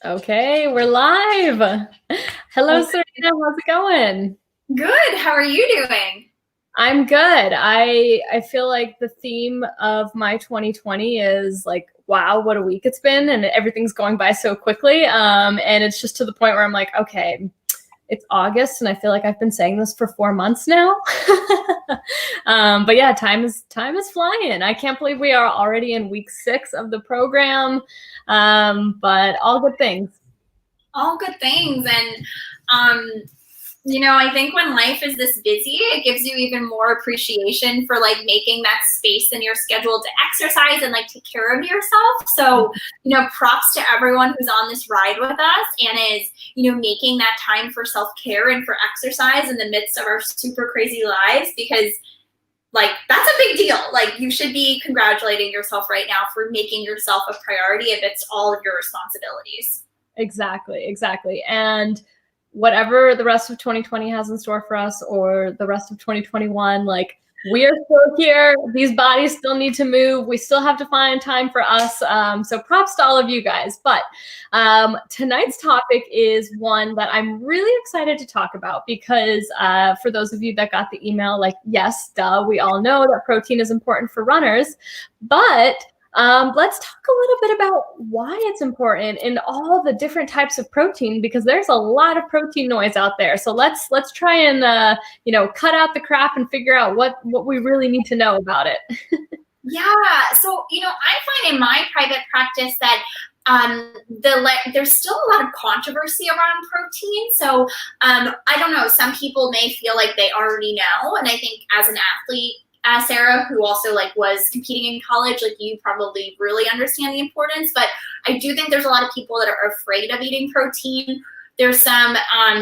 Okay, we're live. Hello, Okay. Serena. How's it going? Good. How are you doing? I'm good. I feel like the theme of my 2020 is like, wow, what a week it's been, and everything's going by so quickly. And it's just to the point where I'm like, okay, it's August, and I feel like I've been saying this for 4 months now. But yeah, time is flying. I can't believe we are already in week 6 of the program. But all good things. All good things. And, I think when life is this busy, it gives you even more appreciation for like making that space in your schedule to exercise and like take care of yourself. So, props to everyone who's on this ride with us and is, making that time for self-care and for exercise in the midst of our super crazy lives, because like that's a big deal. Like you should be congratulating yourself right now for making yourself a priority if it's all of your responsibilities. Exactly. And whatever the rest of 2020 has in store for us, or the rest of 2021, like we are still here. These bodies still need to move. We still have to find time for us. So props to all of you guys. But tonight's topic is one that I'm really excited to talk about because for those of you that got the email, like, yes, duh, we all know that protein is important for runners, but let's talk a little bit about why it's important and all the different types of protein, because there's a lot of protein noise out there. So let's try and cut out the crap and figure out what we really need to know about it. Yeah. So, I find in my private practice that there's still a lot of controversy around protein. So I don't know, some people may feel like they already know. And I think as an athlete, Sarah, who also like was competing in college, like you probably really understand the importance. But I do think there's a lot of people that are afraid of eating protein. There's some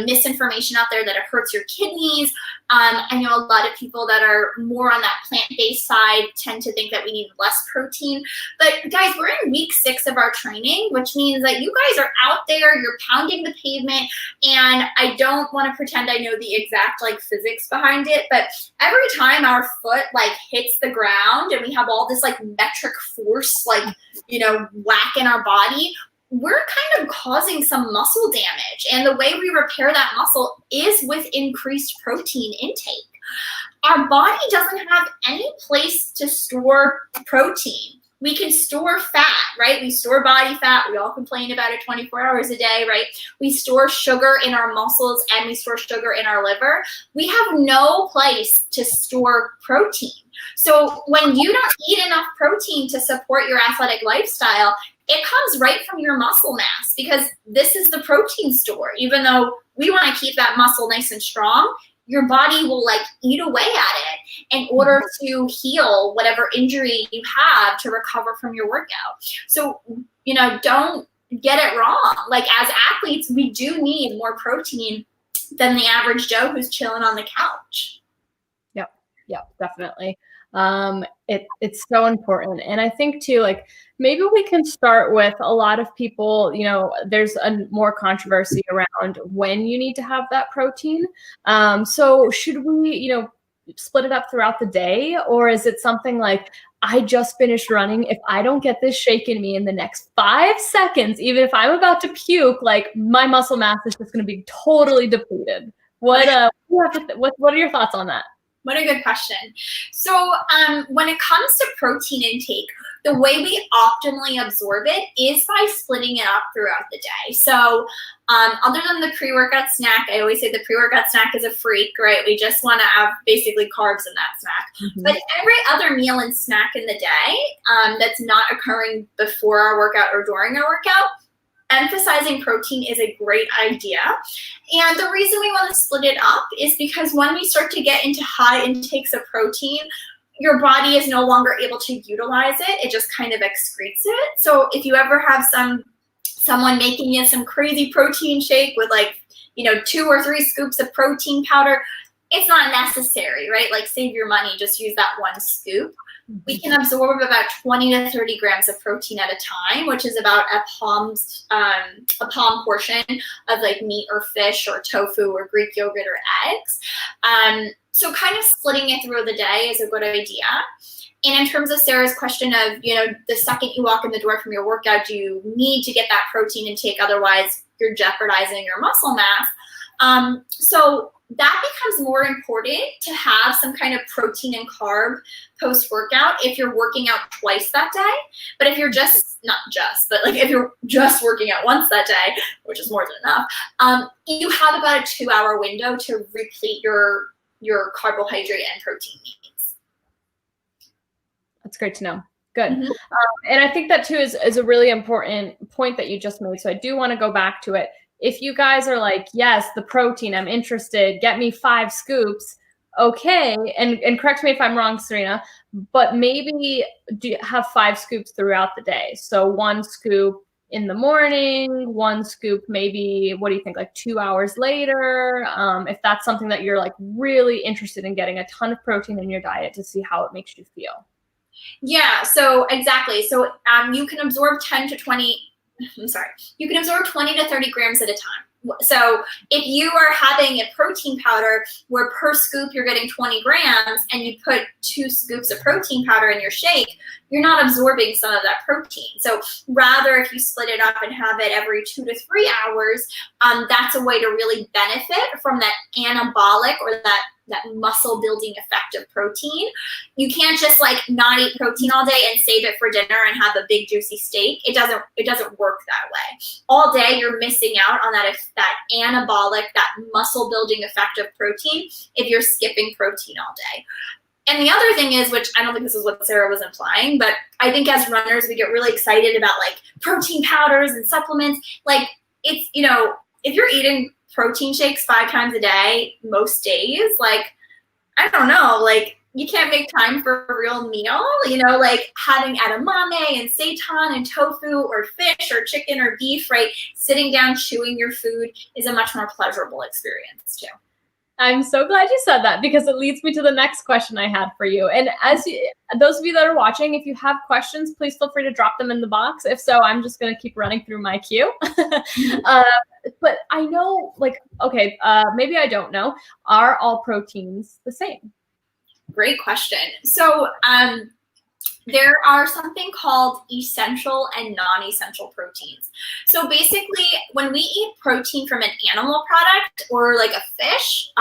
misinformation out there that it hurts your kidneys. I know a lot of people that are more on that plant-based side tend to think that we need less protein. But guys, we're in week 6 of our training, which means that you guys are out there, you're pounding the pavement, and I don't want to pretend I know the exact like physics behind it, but every time our foot like hits the ground and we have all this like metric force, like, whack in our body, we're kind of causing some muscle damage. And the way we repair that muscle is with increased protein intake. Our body doesn't have any place to store protein. We can store fat, right? We store body fat. We all complain about it 24 hours a day, right? We store sugar in our muscles and we store sugar in our liver. We have no place to store protein. So when you don't eat enough protein to support your athletic lifestyle, it comes right from your muscle mass, because this is the protein store. Even though we want to keep that muscle nice and strong, your body will like eat away at it in order to heal whatever injury you have to recover from your workout. So, don't get it wrong. Like as athletes, we do need more protein than the average Joe who's chilling on the couch. Yep, definitely. It's so important. And I think too, like maybe we can start with a lot of people, there's a more controversy around when you need to have that protein. So should we, split it up throughout the day, or is it something like, I just finished running. If I don't get this shake in me in the next 5 seconds, even if I'm about to puke, like my muscle mass is just going to be totally depleted. What are your thoughts on that? What a good question. So when it comes to protein intake, the way we optimally absorb it is by splitting it up throughout the day. So other than the pre-workout snack, I always say the pre-workout snack is a freak, right? We just want to have basically carbs in that snack. Mm-hmm. But every other meal and snack in the day that's not occurring before our workout or during our workout, emphasizing protein is a great idea. And the reason we want to split it up is because when we start to get into high intakes of protein, your body is no longer able to utilize it. It just kind of excretes it. So if you ever have someone making you some crazy protein shake with 2 or 3 scoops of protein powder, it's not necessary, right? Like save your money, just use that 1 scoop. We can absorb about 20 to 30 grams of protein at a time, which is about a palm portion of like meat or fish or tofu or Greek yogurt or eggs. So kind of splitting it through the day is a good idea. And in terms of Sarah's question of, the second you walk in the door from your workout, do you need to get that protein intake? Otherwise, you're jeopardizing your muscle mass. So that becomes more important to have some kind of protein and carb post-workout if you're working out twice that day. But if you're if you're just working out once that day, which is more than enough, you have about a 2-hour window to replete your carbohydrate and protein needs. That's great to know. Good. And I think that too is a really important point that you just made. So I do want to go back to it. If you guys are like, yes, the protein, I'm interested, get me 5 scoops. Okay. And correct me if I'm wrong, Serena, but maybe do you have 5 scoops throughout the day? So 1 scoop in the morning, 1 scoop, maybe, what do you think? Like 2 hours later, if that's something that you're like really interested in getting a ton of protein in your diet to see how it makes you feel. Yeah, so exactly. So you can absorb 20 to 30 grams at a time. So if you are having a protein powder where per scoop you're getting 20 grams and you put 2 scoops of protein powder in your shake, you're not absorbing some of that protein. So rather, if you split it up and have it every 2 to 3 hours, that's a way to really benefit from that anabolic or that muscle building effect of protein. You can't just like not eat protein all day and save it for dinner and have a big juicy steak. It doesn't work that way. All day you're missing out on that anabolic, that muscle building effect of protein if you're skipping protein all day. And the other thing is, which I don't think this is what Sarah was implying, but I think as runners we get really excited about like protein powders and supplements. Like it's, if you're eating protein shakes 5 times a day, most days, like, I don't know, like you can't make time for a real meal, like having edamame and seitan and tofu or fish or chicken or beef, right? Sitting down, chewing your food is a much more pleasurable experience too. I'm so glad you said that because it leads me to the next question I had for you. And those of you that are watching, if you have questions, please feel free to drop them in the box. If so, I'm just going to keep running through my queue. But I know, maybe I don't know. Are all proteins the same? Great question. So there are something called essential and non-essential proteins. So basically, when we eat protein from an animal product or like a fish,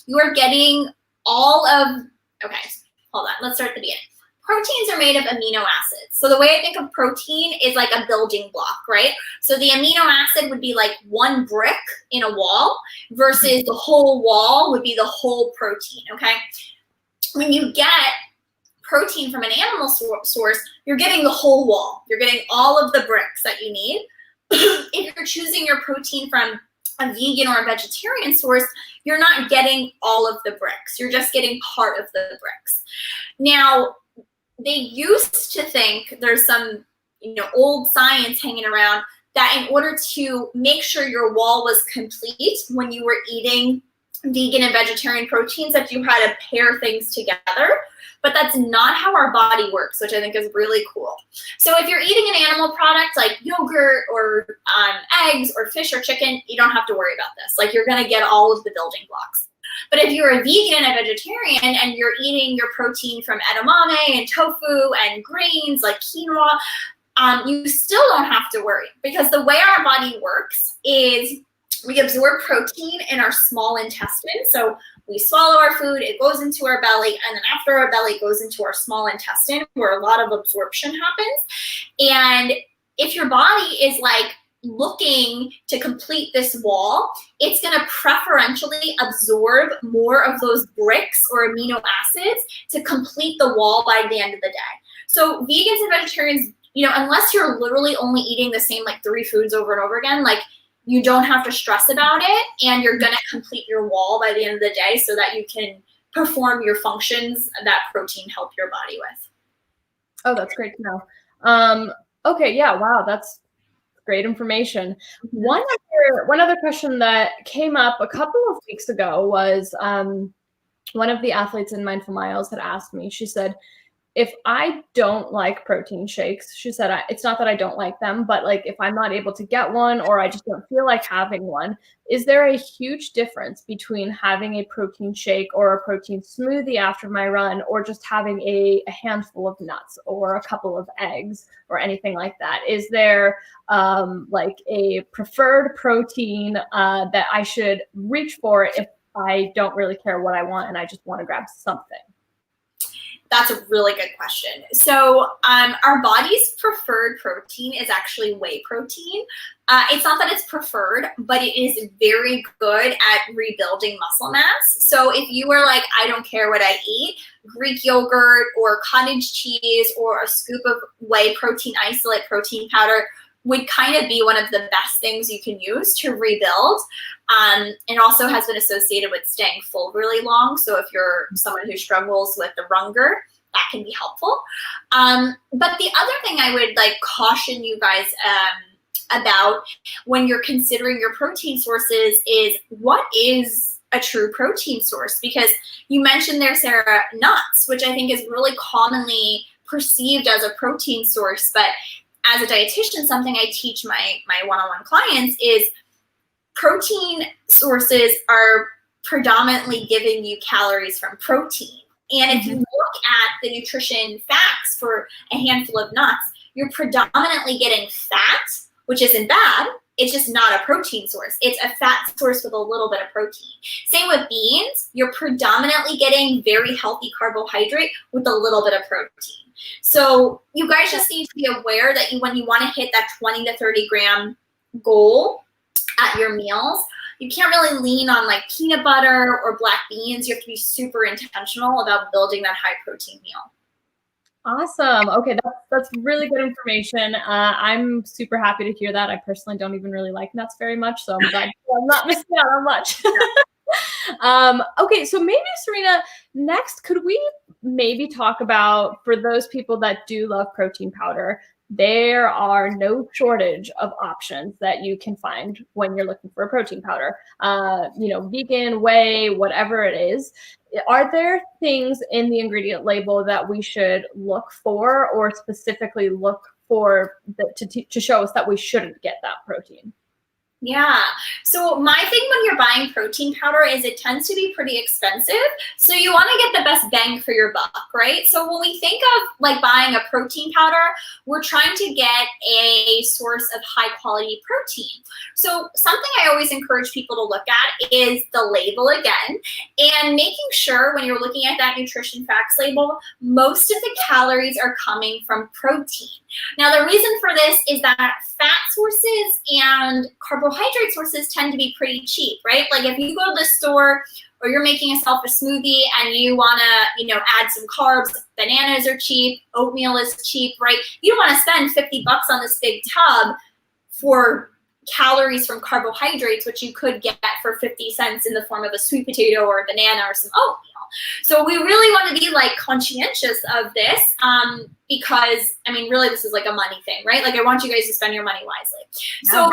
you are getting all of, hold on, let's start at the beginning. Proteins are made of amino acids. So the way I think of protein is like a building block, right? So the amino acid would be like 1 brick in a wall versus the whole wall would be the whole protein, okay? When you get protein from an animal source, you're getting the whole wall. You're getting all of the bricks that you need. If you're choosing your protein from a vegan or a vegetarian source, you're not getting all of the bricks. You're just getting part of the bricks. Now, they used to think there's some, old science hanging around that in order to make sure your wall was complete when you were eating vegan and vegetarian proteins, that you had to pair things together. But that's not how our body works, which I think is really cool. So if you're eating an animal product like yogurt or eggs or fish or chicken, you don't have to worry about this. Like you're gonna get all of the building blocks. But if you're a vegan and a vegetarian and you're eating your protein from edamame and tofu and grains like quinoa, you still don't have to worry, because the way our body works is we absorb protein in our small intestine. So we swallow our food, it goes into our belly, and then after our belly, it goes into our small intestine where a lot of absorption happens. And if your body is like looking to complete this wall, it's going to preferentially absorb more of those bricks or amino acids to complete the wall by the end of the day. So vegans and vegetarians, unless you're literally only eating the same like 3 foods over and over again, like you don't have to stress about it, and you're going to complete your wall by the end of the day so that you can perform your functions that protein help your body with. Oh, that's great to know. Okay, yeah, wow, that's great information. One other question that came up a couple of weeks ago was one of the athletes in Mindful Miles had asked me, she said, if I don't like protein shakes, she said, it's not that I don't like them, but like if I'm not able to get one or I just don't feel like having one, is there a huge difference between having a protein shake or a protein smoothie after my run, or just having a handful of nuts or a couple of eggs or anything like that? Is there like a preferred protein that I should reach for if I don't really care what I want and I just want to grab something? That's a really good question. So our body's preferred protein is actually whey protein. It's not that it's preferred, but it is very good at rebuilding muscle mass. So if you were like, I don't care what I eat, Greek yogurt or cottage cheese or a scoop of whey protein isolate protein powder would kind of be one of the best things you can use to rebuild. And also has been associated with staying full really long. So if you're someone who struggles with the hunger, that can be helpful. But the other thing I would like caution you guys about when you're considering your protein sources is what is a true protein source? Because you mentioned there, Sarah, nuts, which I think is really commonly perceived as a protein source. But as a dietitian, something I teach my one-on-one clients is protein sources are predominantly giving you calories from protein. And if you look at the nutrition facts for a handful of nuts, you're predominantly getting fat, which isn't bad. It's just not a protein source. It's a fat source with a little bit of protein. Same with beans. You're predominantly getting very healthy carbohydrate with a little bit of protein. So you guys just need to be aware that when you want to hit that 20 to 30 gram goal at your meals, you can't really lean on like peanut butter or black beans. You have to be super intentional about building that high protein meal. Awesome. Okay, that's really good information. I'm super happy to hear that. I personally don't even really like nuts very much, so I'm glad I'm not missing out on much. Okay, so maybe, Serena, next, could we maybe talk about, for those people that do love protein powder, there are no shortage of options that you can find when you're looking for a protein powder. Vegan, whey, whatever it is. Are there things in the ingredient label that we should look for, or specifically look for to show us that we shouldn't get that protein? Yeah. So my thing when you're buying protein powder is it tends to be pretty expensive. So you want to get the best bang for your buck, right? So when we think of like buying a protein powder, we're trying to get a source of high quality protein. So something I always encourage people to look at is the label again, and making sure when you're looking at that nutrition facts label, most of the calories are coming from protein. Now, the reason for this is that fat sources and carbohydrate sources tend to be pretty cheap, right? Like if you go to the store or you're making yourself a smoothie and you want to, add some carbs, bananas are cheap, oatmeal is cheap, right? You don't want to spend $50 on this big tub for calories from carbohydrates, which you could get for 50 cents in the form of a sweet potato or a banana or some oatmeal. So we really want to be like conscientious of this because, really this is like a money thing, right? Like I want you guys to spend your money wisely. So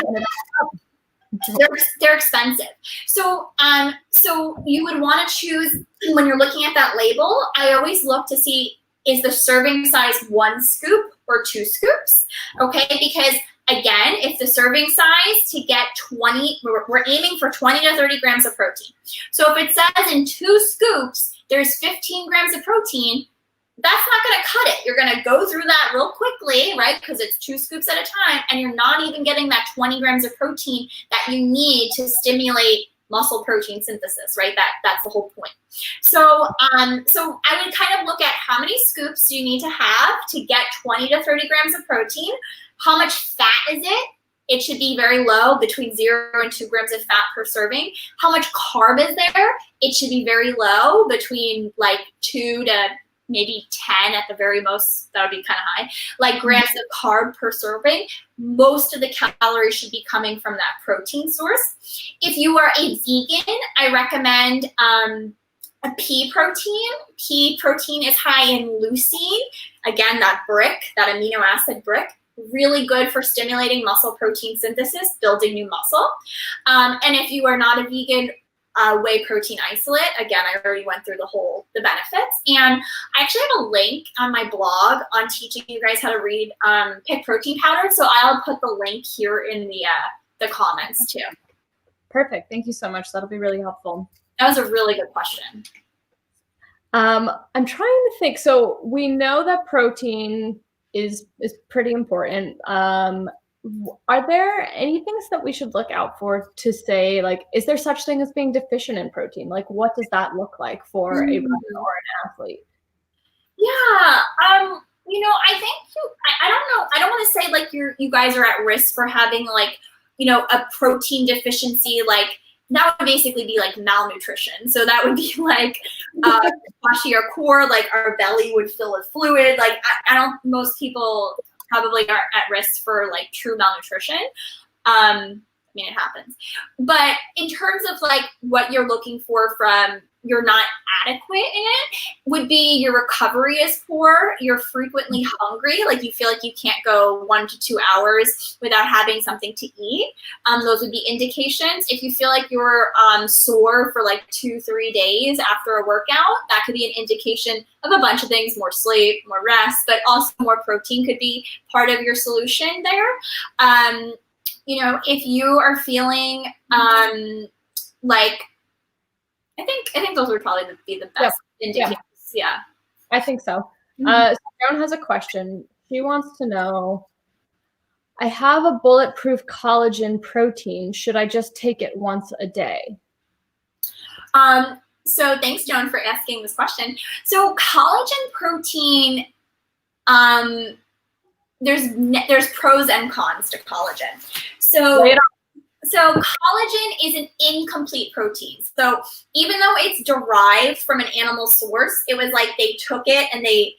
they're expensive. So you would want to choose, when you're looking at that label, I always look to see, is the serving size 1 scoop or 2 scoops? Okay, because again, if the serving size to get 20, we're aiming for 20 to 30 grams of protein. So if it says in 2 scoops, there's 15 grams of protein, that's not going to cut it. You're going to go through that real quickly, right? Because it's 2 scoops at a time, and you're not even getting that 20 grams of protein that you need to stimulate muscle protein synthesis, right? That's the whole point. So I would kind of look at how many scoops do you need to have to get 20 to 30 grams of protein. How much fat is it? It should be very low, between 0 and 2 grams of fat per serving. How much carb is there? It should be very low, between like 2 to maybe 10 at the very most. That would be kind of high. Like grams of carb per serving. Most of the calories should be coming from that protein source. If you are a vegan, I recommend a pea protein. Pea protein is high in leucine. Again, that amino acid brick. Really good for stimulating muscle protein synthesis, building new muscle. And if you are not a vegan, whey protein isolate. Again, I already went through the benefits. And I actually have a link on my blog on teaching you guys how to pick protein powder. So I'll put the link here in the comments too. Perfect. Thank you so much. That'll be really helpful. That was a really good question. I'm trying to think. So we know that protein is pretty important. Are there any things that we should look out for to say, like, is there such thing as being deficient in protein? Like, what does that look like for a runner or an athlete? Yeah. I think I don't know. I don't want to say like you guys are at risk for having like, a protein deficiency. Like that would basically be like malnutrition. So that would be like kwashiorkor, like our belly would fill with fluid. Like most people probably aren't at risk for like true malnutrition. It happens. But in terms of like what you're looking for from you're not adequate in it, would be your recovery is poor, you're frequently hungry, like you feel like you can't go 1 to 2 hours without having something to eat. Those would be indications. If you feel like you're sore for like 2-3 days after a workout, that could be an indication of a bunch of things: more sleep, more rest, but also more protein could be part of your solution there. If you are feeling like, I think those would probably be the best indicators. Yeah. I think so. So Joan has a question. She wants to know, I have a bulletproof collagen protein. Should I just take it once a day? So thanks, Joan, for asking this question. So collagen protein, there's pros and cons to collagen. So collagen is an incomplete protein. So even though it's derived from an animal source, it was like they took it and they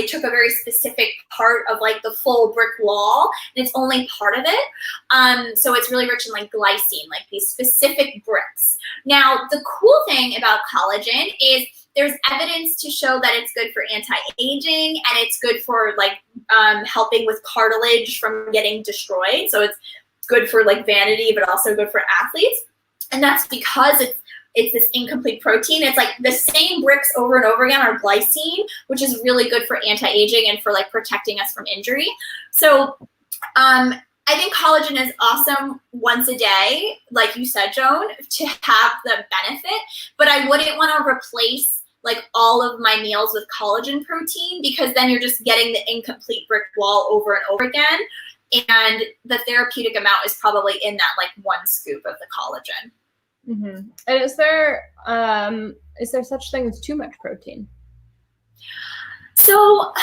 took a very specific part of like the full brick wall, and it's only part of it. So it's really rich in like glycine, like these specific bricks. Now, the cool thing about collagen is there's evidence to show that it's good for anti-aging, and it's good for like helping with cartilage from getting destroyed. So it's good for like vanity, but also good for athletes. And that's because it's this incomplete protein. It's like the same bricks over and over again are glycine, which is really good for anti-aging and for like protecting us from injury. So I think collagen is awesome once a day, like you said, Joan, to have the benefit, but I wouldn't want to replace like all of my meals with collagen protein, because then you're just getting the incomplete brick wall over and over again. And the therapeutic amount is probably in that like 1 scoop of the collagen. Mm-hmm. And is there such thing as too much protein? So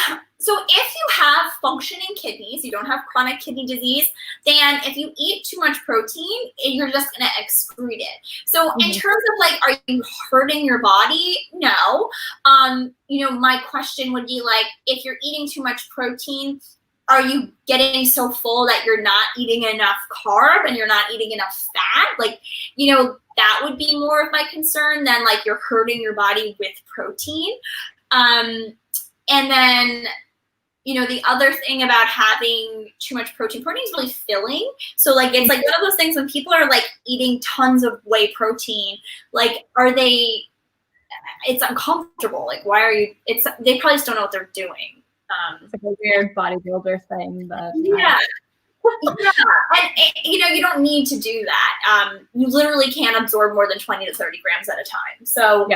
if you have functioning kidneys, you don't have chronic kidney disease, then if you eat too much protein, you're just going to excrete it. So in terms of like, are you hurting your body? No. My question would be like, if you're eating too much protein, are you getting so full that you're not eating enough carb and you're not eating enough fat? Like, that would be more of my concern than like you're hurting your body with protein. And then, the other thing about having too much protein is really filling. So like, it's like one of those things when people are like eating tons of whey protein, like, it's uncomfortable. Like, they probably just don't know what they're doing. It's like a weird bodybuilder thing. But yeah. And you don't need to do that. You literally can't absorb more than 20 to 30 grams at a time. So,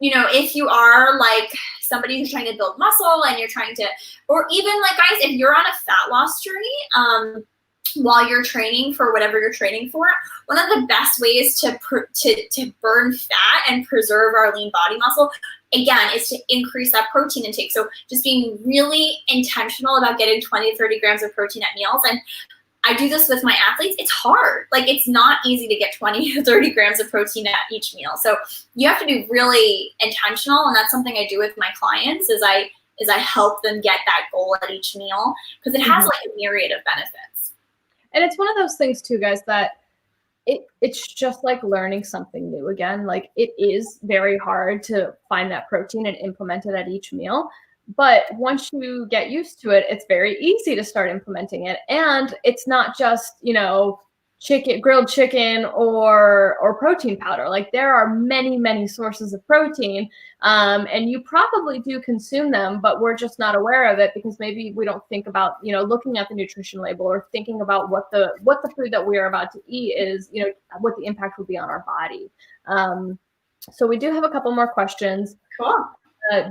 if you are like somebody who's trying to build muscle and you're trying to, or even like guys, if you're on a fat loss journey, while you're training for whatever you're training for, one of the best ways to burn fat and preserve our lean body muscle, again, is to increase that protein intake. So just being really intentional about getting 20 to 30 grams of protein at meals. And I do this with my athletes. It's hard. Like, it's not easy to get 20 to 30 grams of protein at each meal. So you have to be really intentional. And that's something I do with my clients is I help them get that goal at each meal, because it has like a myriad of benefits. And it's one of those things too, guys, that it's just like learning something new again. Like, it is very hard to find that protein and implement it at each meal. But once you get used to it, it's very easy to start implementing it. And it's not just, grilled chicken or protein powder. Like there are many, many sources of protein, and you probably do consume them, but we're just not aware of it because maybe we don't think about, looking at the nutrition label or thinking about what the food that we are about to eat is, what the impact will be on our body. So we do have a couple more questions. Cool.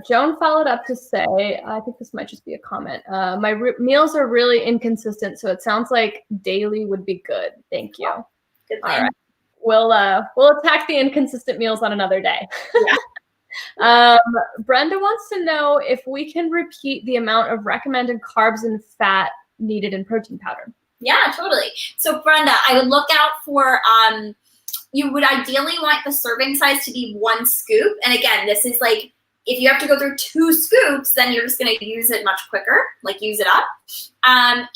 Joan followed up to say, I think this might just be a comment. My meals are really inconsistent, so it sounds like daily would be good. Thank you. Good thing. All right. We'll attack the inconsistent meals on another day. Yeah. Brenda wants to know if we can repeat the amount of recommended carbs and fat needed in protein powder. Yeah, totally. So Brenda, I would look out for, you would ideally want the serving size to be 1 scoop. And again, this is like, if you have to go through 2 scoops, then you're just going to use it much quicker, like use it up. And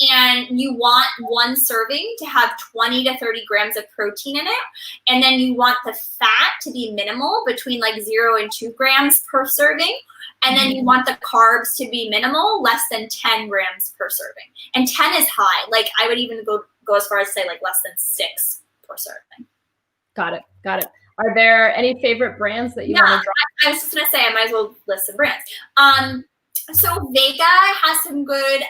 you want 1 serving to have 20 to 30 grams of protein in it. And then you want the fat to be minimal, between like 0 and 2 grams per serving. And then you want the carbs to be minimal, less than 10 grams per serving. And 10 is high. Like I would even go as far as say like less than 6 per serving. Got it. Are there any favorite brands that you want to drop? I was just going to say, I might as well list some brands. So Vega has some good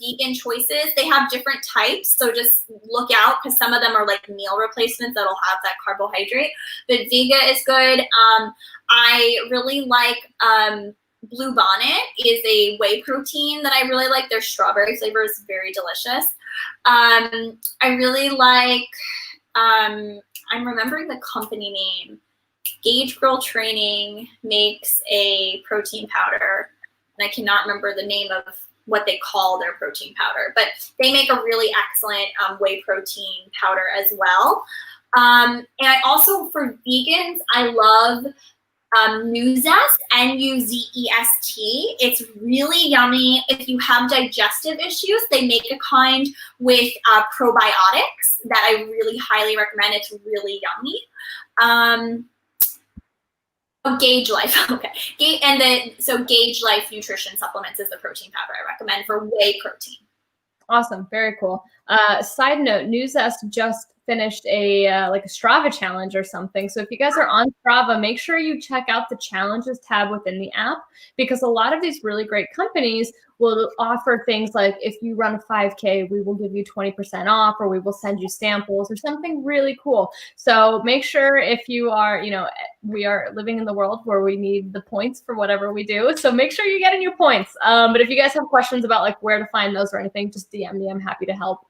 vegan choices. They have different types, so just look out because some of them are like meal replacements that'll have that carbohydrate. But Vega is good. I really like Blue Bonnet is a whey protein that I really like. Their strawberry flavor is very delicious. I really like... I'm remembering the company name. Gauge Girl Training makes a protein powder, and I cannot remember the name of what they call their protein powder, but they make a really excellent whey protein powder as well. And I also, for vegans, I love Nuzest, N-U-Z-E-S-T. It's really yummy. If you have digestive issues, they make a kind with probiotics that I really highly recommend. It's really yummy. Gauge Life, okay. So Gauge Life Nutrition Supplements is the protein powder I recommend for whey protein. Awesome, very cool. Side note, Nuzest just finished a like a Strava challenge or something. So if you guys are on Strava, make sure you check out the challenges tab within the app, because a lot of these really great companies will offer things like, if you run a 5K, we will give you 20% off, or we will send you samples or something really cool. So make sure, if you are, we are living in the world where we need the points for whatever we do. So make sure you're getting your points. But if you guys have questions about like where to find those or anything, just DM me. I'm happy to help.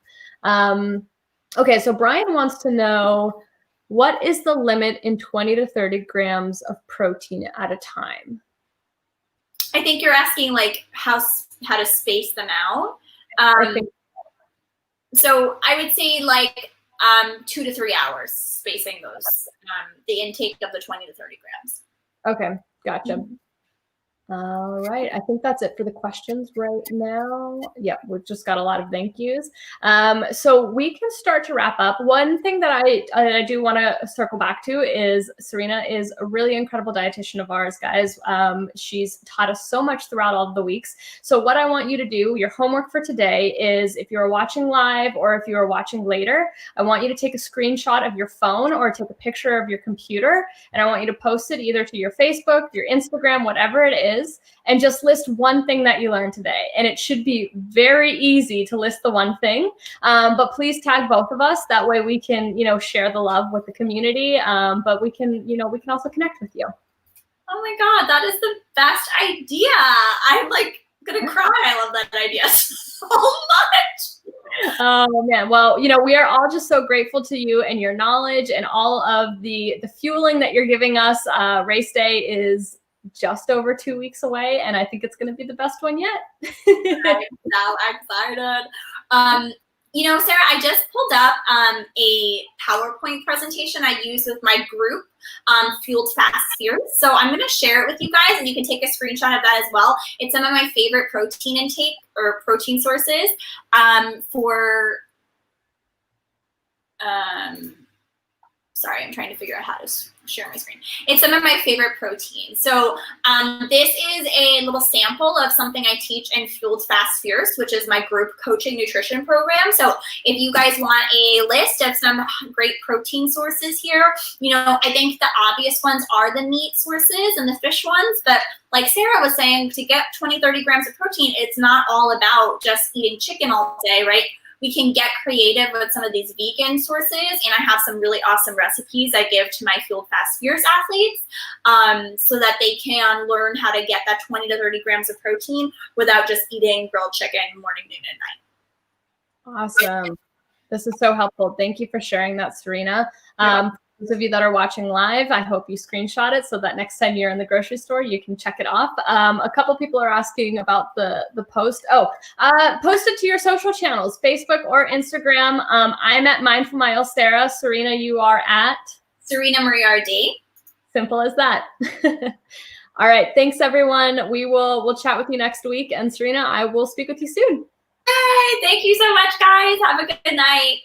Okay, so Brian wants to know, what is the limit in 20 to 30 grams of protein at a time? I think you're asking like how to space them out. So I would say like 2 to 3 hours spacing those, the intake of the 20 to 30 grams. Okay, gotcha. Mm-hmm. All right, I think that's it for the questions right now. Yeah, we've just got a lot of thank yous. So we can start to wrap up. One thing that I do want to circle back to is Serena is a really incredible dietitian of ours, guys. She's taught us so much throughout all of the weeks. So what I want you to do, your homework for today is, if you're watching live or if you are watching later, I want you to take a screenshot of your phone or take a picture of your computer, and I want you to post it either to your Facebook, your Instagram, whatever it is, and just list one thing that you learned today. And it should be very easy to list the one thing, but please tag both of us. That way we can, share the love with the community, but we can also connect with you. Oh my God, that is the best idea. I'm like gonna cry. I love that idea so much. Oh man, well, we are all just so grateful to you and your knowledge and all of the fueling that you're giving us. Race day is just over 2 weeks away, and I think it's going to be the best one yet. I'm so excited. Sarah, I just pulled up a PowerPoint presentation I use with my group, Fueled Fast Fierce. So I'm going to share it with you guys, and you can take a screenshot of that as well. It's some of my favorite protein intake or protein sources sorry, I'm trying to figure out how to share my screen. It's some of my favorite proteins. So this is a little sample of something I teach in Fueled Fast Fierce, which is my group coaching nutrition program. So if you guys want a list of some great protein sources here, you know, I think the obvious ones are the meat sources and the fish ones, but like Sarah was saying, to get 20, 30 grams of protein, it's not all about just eating chicken all day, right? We can get creative with some of these vegan sources, and I have some really awesome recipes I give to my Fueled Fast Fierce athletes so that they can learn how to get that 20 to 30 grams of protein without just eating grilled chicken morning, noon, and night. Awesome. This is so helpful. Thank you for sharing that, Serena. Those of you that are watching live, I hope you screenshot it so that next time you're in the grocery store, you can check it off. A couple people are asking about the post. Post it to your social channels, Facebook or Instagram. I'm at Mindful Miles Sarah. Serena, you are at? Serena Marie RD. Simple as that. All right. Thanks, everyone. We'll chat with you next week. And Serena, I will speak with you soon. Hey, thank you so much, guys. Have a good night.